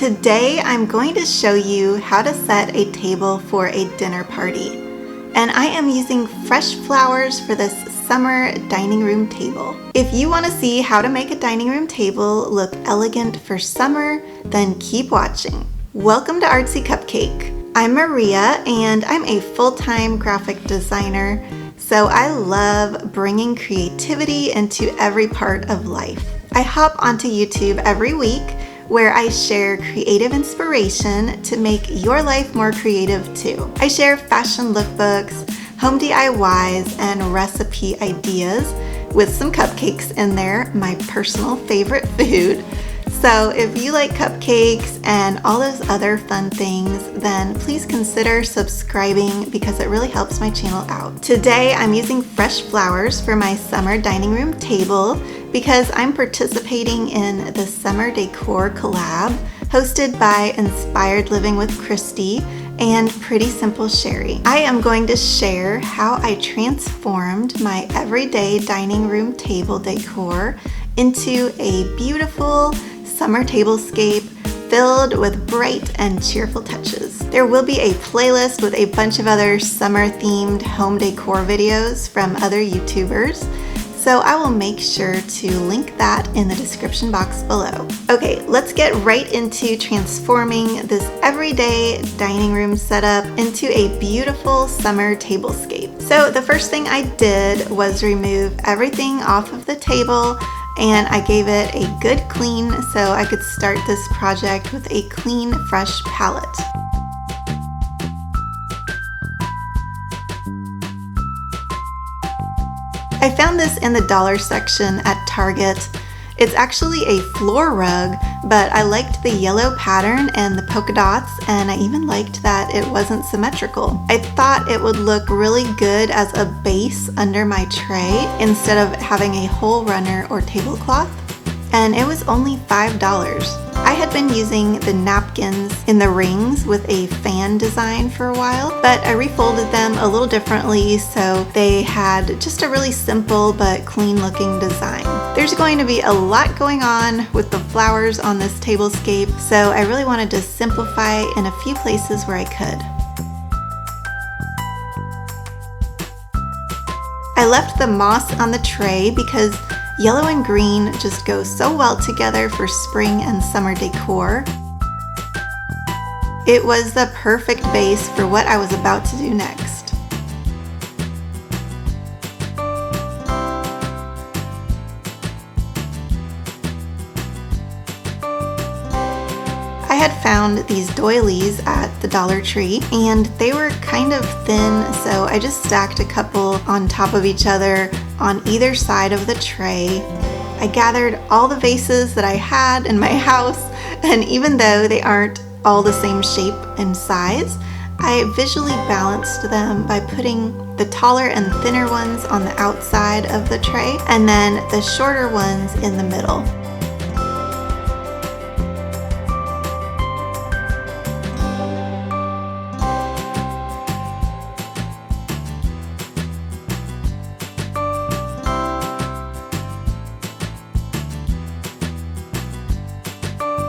Today I'm going to show you how to set a table for a dinner party. And I am using fresh flowers for this summer dining room table. If you want to see how to make a dining room table look elegant for summer, then keep watching. Welcome to Artsy Cupcake. I'm Maria and I'm a full-time graphic designer, so I love bringing creativity into every part of life. I hop onto YouTube every week where I share creative inspiration to make your life more creative too. I share fashion lookbooks, home DIYs, and recipe ideas with some cupcakes in there, my personal favorite food. So if you like cupcakes and all those other fun things, then please consider subscribing because it really helps my channel out. Today I'm using fresh flowers for my summer dining room table because I'm participating in the Summer Decor collab hosted by Inspired Living with Christy and Pretty Simple Sherry. I am going to share how I transformed my everyday dining room table decor into a beautiful summer tablescape filled with bright and cheerful touches. There will be a playlist with a bunch of other summer themed home decor videos from other YouTubers, so I will make sure to link that in the description box below. Okay, let's get right into transforming this everyday dining room setup into a beautiful summer tablescape. So the first thing I did was remove everything off of the table and I gave it a good clean so I could start this project with a clean, fresh palette. I found this in the dollar section at Target. It's actually a floor rug, but I liked the yellow pattern and the polka dots, and I even liked that it wasn't symmetrical. I thought it would look really good as a base under my tray instead of having a whole runner or tablecloth, and it was only $5. I had been using the napkins in the rings with a fan design for a while, but I refolded them a little differently so they had just a really simple but clean looking design. There's going to be a lot going on with the flowers on this tablescape, so I really wanted to simplify in a few places where I could. I left the moss on the tray because yellow and green just go so well together for spring and summer decor. It was the perfect base for what I was about to do next. I had found these doilies at the Dollar Tree and they were kind of thin, so I just stacked a couple on top of each other on either side of the tray. I gathered all the vases that I had in my house, and even though they aren't all the same shape and size, I visually balanced them by putting the taller and thinner ones on the outside of the tray and then the shorter ones in the middle.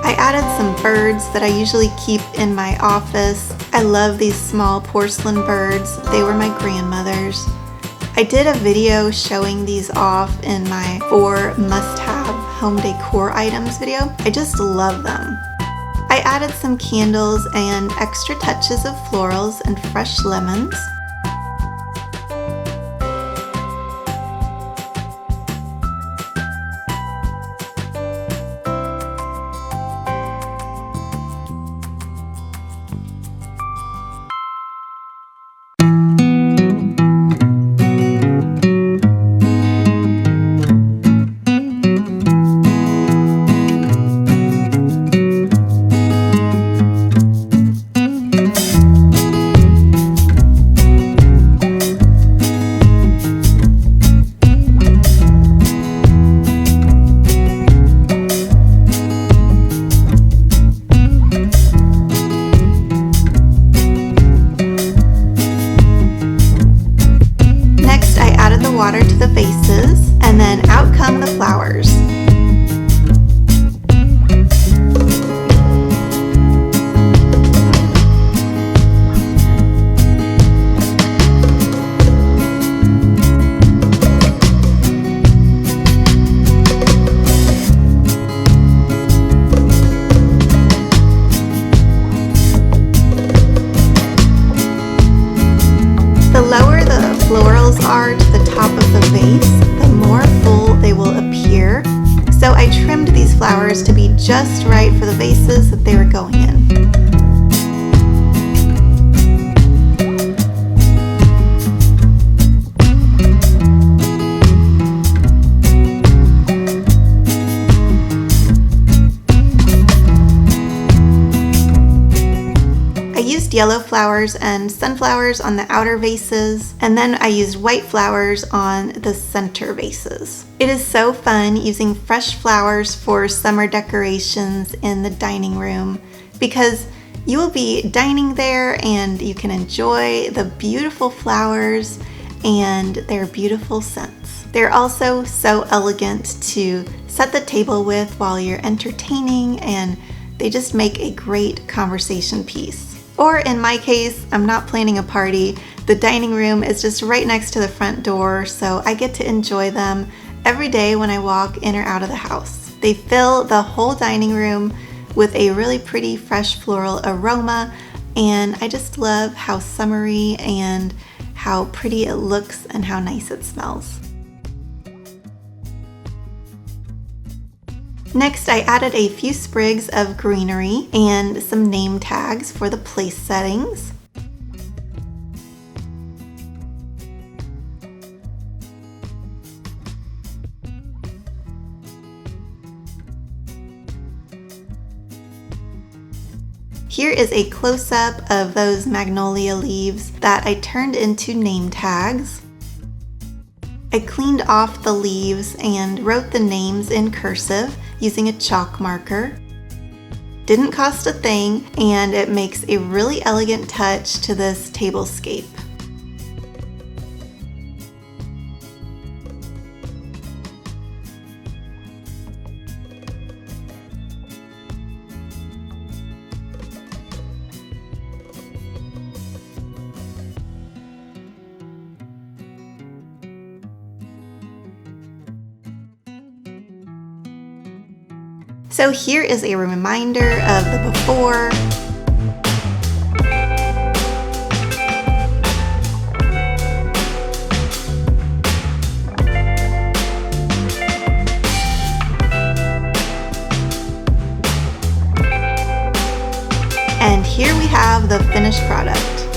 I added some birds that I usually keep in my office. I love these small porcelain birds. They were my grandmother's. I did a video showing these off in my 4 must-have home decor items video. I just love them. I added some candles and extra touches of florals and fresh lemons. So I trimmed these flowers to be just right for the vases that they were going in. Yellow flowers and sunflowers on the outer vases, and then I used white flowers on the center vases. It is so fun using fresh flowers for summer decorations in the dining room because you will be dining there and you can enjoy the beautiful flowers and their beautiful scents. They're also so elegant to set the table with while you're entertaining, and they just make a great conversation piece. Or in my case, I'm not planning a party. The dining room is just right next to the front door, so I get to enjoy them every day when I walk in or out of the house. They fill the whole dining room with a really pretty fresh floral aroma, and I just love how summery and how pretty it looks and how nice it smells. Next, I added a few sprigs of greenery and some name tags for the place settings. Here is a close-up of those magnolia leaves that I turned into name tags. I cleaned off the leaves and wrote the names in cursive using a chalk marker. Didn't cost a thing, and it makes a really elegant touch to this tablescape. So here is a reminder of the before. And here we have the finished product.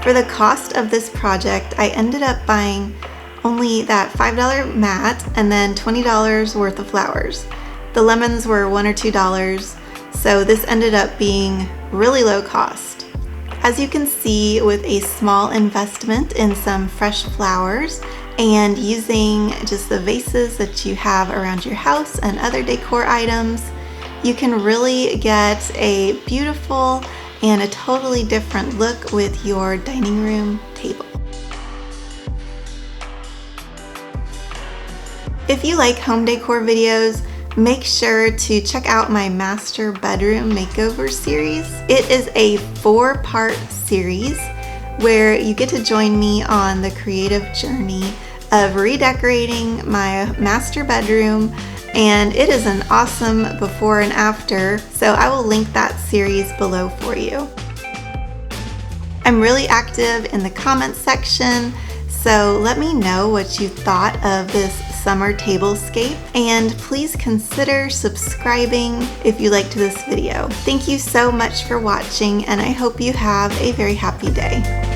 For the cost of this project, I ended up buying only that $5 mat and then $20 worth of flowers. The lemons were $1 or $2, so this ended up being really low cost. As you can see, with a small investment in some fresh flowers and using just the vases that you have around your house and other decor items, you can really get a beautiful and a totally different look with your dining room table. If you like home decor videos, make sure to check out my master bedroom makeover series. It is a 4-part series where you get to join me on the creative journey of redecorating my master bedroom, and it is an awesome before and after, so I will link that series below for you. I'm really active in the comments section, so let me know what you thought of this summer tablescape, and please consider subscribing if you liked this video. Thank you so much for watching, and I hope you have a very happy day.